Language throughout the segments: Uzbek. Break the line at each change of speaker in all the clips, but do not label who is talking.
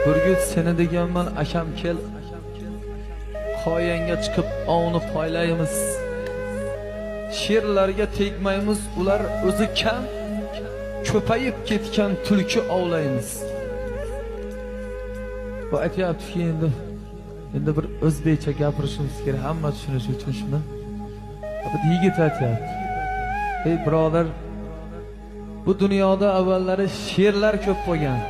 Burgut seni deganman akam kel. Qoyanga chiqib ovni poylaymiz. Sherlarga tegmaymiz, ular o'zi kam. Ko'payib ketgan tulki ovlaymiz. Bu aytayaptiki endi bir o'zbekcha gapirishimiz kerak, hamma tushunishi uchun shuni. Bu yigit aytayapti. Ey birodar, bu dunyoda avvallari sherlar ko'p bo'lgan.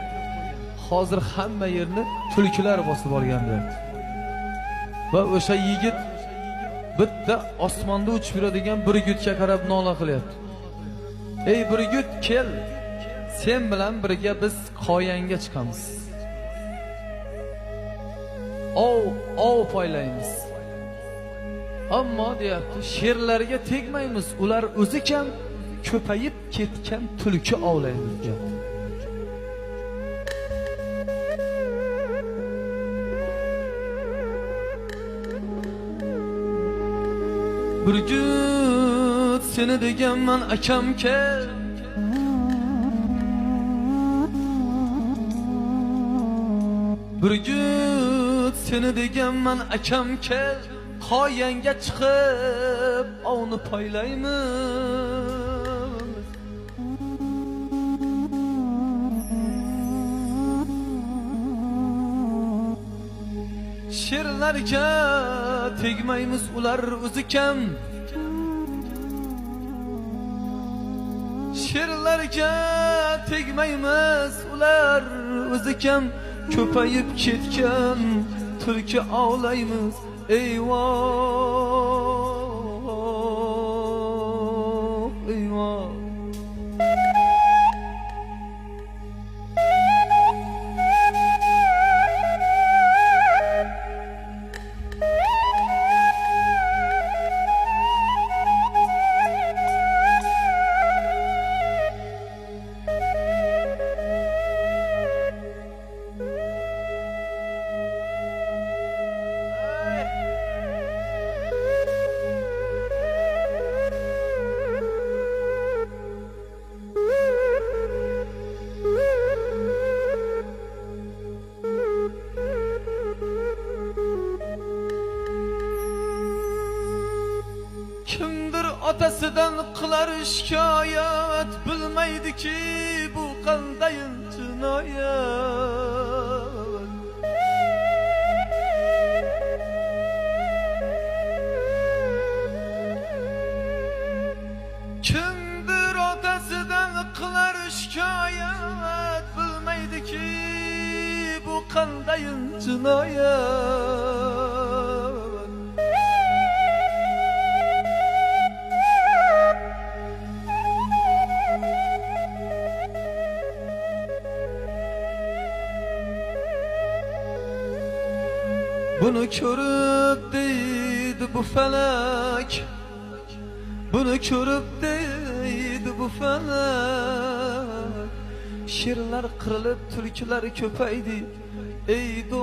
Hozir hamma yerni tulkilar bosib olgan deyapti. Va o'sha yigit bitta osmonda uchib yuradigan burgutga qarab nola qilyapti. Ey burgut, kel. Sen bilan birga biz qoyanga chiqamiz. Ov poylaymiz. Ammo deyapti, sherlarga tegmaymiz, ular o'zi kam, ko'payib ketgan tulki ovlaymiz deyapti. Burgut seni deganman akam kel. Burgut seni deganman akam kel. Qoyanga chiqib ovni poylaymiz. Sherlarga tegmaymiz, ular o'zi kam. Sherlarga tegmaymiz, ular o'zi kam. Ko'payib ketgan tulki ovlaymiz. Eyvoh, eyvoh. Kimdir otasidan qilar shikoyat, bilmaydiki bu qandayin jinoyat. Kimdir otasidan qilar shikoyat, bilmaydiki bu qandayin jinoyat. Bunu ko'rib deydi bu felak, bunu ko'rib deydi bu felak. Sherlar qirilib, tulkilar ko'paydi. Ey do'st,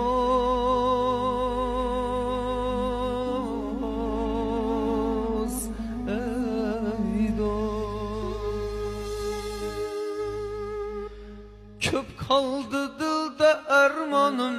ey do'st. Ko'p qoldi dilda armonim.